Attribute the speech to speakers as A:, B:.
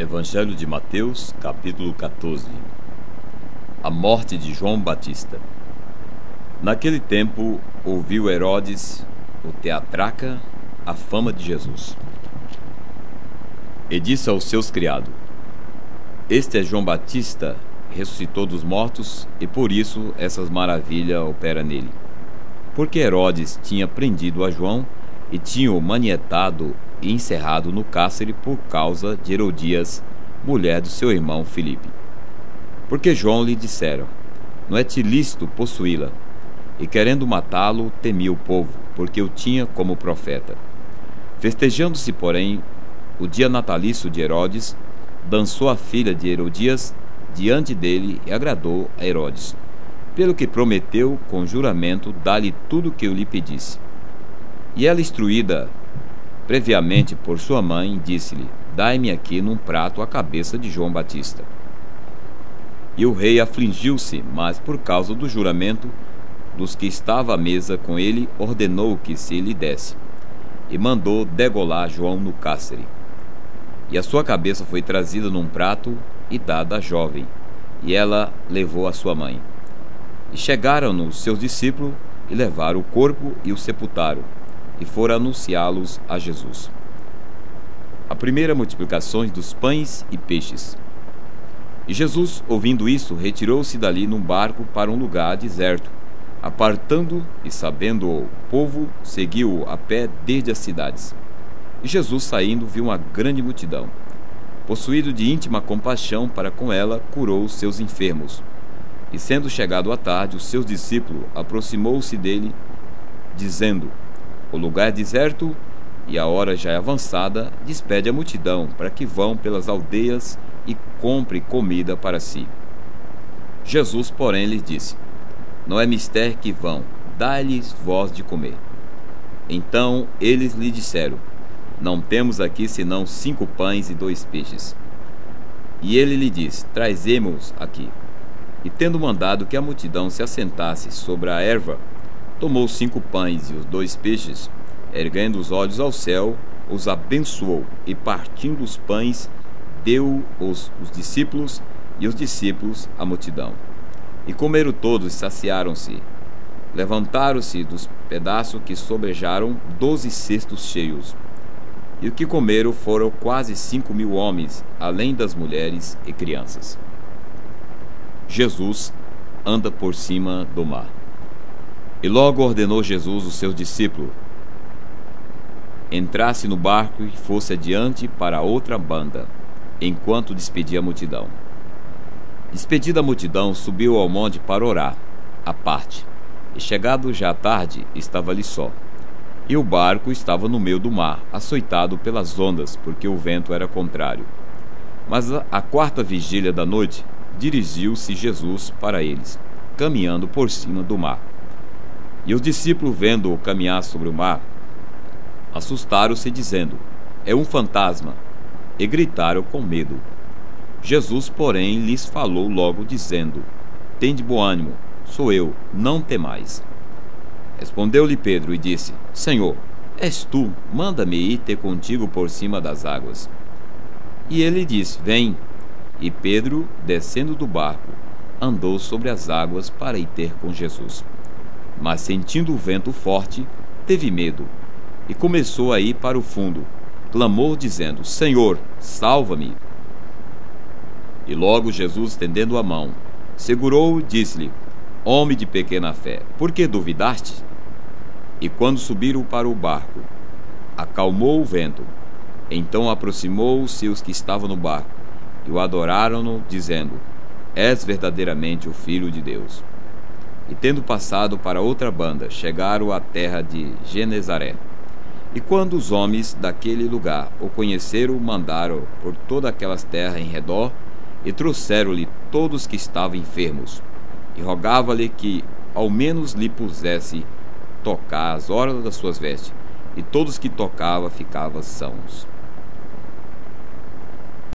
A: Evangelho de Mateus, capítulo 14. A morte de João Batista. Naquele tempo, ouviu Herodes, o tetrarca, a fama de Jesus. E disse aos seus criados: Este é João Batista, ressuscitou dos mortos, e por isso essas maravilhas opera nele. Porque Herodes tinha prendido a João e tinha-o manietado e encerrado no cárcere por causa de Herodias, mulher do seu irmão Filipe. Porque João lhe disseram: Não é-te lícito possuí-la. E querendo matá-lo, temia o povo, porque o tinha como profeta. Festejando-se, porém, o dia natalício de Herodes, dançou a filha de Herodias diante dele e agradou a Herodes, pelo que prometeu com juramento dar-lhe tudo o que eu lhe pedisse. E ela, instruída previamente por sua mãe, disse-lhe: Dai-me aqui num prato a cabeça de João Batista. E o rei afligiu-se, mas por causa do juramento dos que estavam à mesa com ele, ordenou que se lhe desse, e mandou degolar João no cárcere. E a sua cabeça foi trazida num prato e dada à jovem, e ela levou a sua mãe. E chegaram os seus discípulos, e levaram o corpo e o sepultaram, e foram anunciá-los a Jesus. A primeira multiplicação dos pães e peixes. E Jesus, ouvindo isso, retirou-se dali num barco para um lugar deserto, apartando e sabendo o povo, seguiu-o a pé desde as cidades. E Jesus, saindo, viu uma grande multidão. Possuído de íntima compaixão para com ela, curou os seus enfermos. E sendo chegado à tarde, os seus discípulos aproximou-se dele, dizendo: O lugar é deserto e a hora já é avançada, despede a multidão para que vão pelas aldeias e compre comida para si. Jesus, porém, lhes disse: Não é mister que vão, dai-lhes vós de comer. Então eles lhe disseram: Não temos aqui senão 5 pães e 2 peixes. E ele lhe disse: Trazemos aqui. E tendo mandado que a multidão se assentasse sobre a erva, tomou 5 pães e os 2 peixes, erguendo os olhos ao céu, os abençoou, e partindo os pães, deu-os os discípulos, e os discípulos à multidão. E comeram todos e saciaram-se. Levantaram-se dos pedaços que sobrejaram 12 cestos cheios. E o que comeram foram quase 5.000 homens, além das mulheres e crianças. Jesus anda por cima do mar. E logo ordenou Jesus aos seus discípulos: entrasse no barco e fosse adiante para a outra banda, enquanto despedia a multidão. Despedida a multidão, subiu ao monte para orar, à parte. E chegado já à tarde, estava ali só. E o barco estava no meio do mar, açoitado pelas ondas, porque o vento era contrário. Mas à 4ª vigília da noite, dirigiu-se Jesus para eles, caminhando por cima do mar. E os discípulos, vendo-o caminhar sobre o mar, assustaram-se, dizendo: É um fantasma, e gritaram com medo. Jesus, porém, lhes falou logo, dizendo: Tende bom ânimo, sou eu, não temais. Respondeu-lhe Pedro e disse: Senhor, és tu, manda-me ir ter contigo por cima das águas. E ele disse: Vem. E Pedro, descendo do barco, andou sobre as águas para ir ter com Jesus. Mas sentindo o vento forte, teve medo, e começou a ir para o fundo. Clamou, dizendo: Senhor, salva-me. E logo Jesus, estendendo a mão, segurou-o e disse-lhe: Homem de pequena fé, por que duvidaste? E quando subiram para o barco, acalmou o vento. Então aproximou-se os que estavam no barco, e o adoraram-no, dizendo: És verdadeiramente o Filho de Deus. E tendo passado para outra banda, chegaram à terra de Genezaré. E quando os homens daquele lugar o conheceram, mandaram por todas aquelas terras em redor, e trouxeram-lhe todos que estavam enfermos, e rogava-lhe que ao menos lhe pusesse tocar as orlas das suas vestes, e todos que tocava ficavam sãos.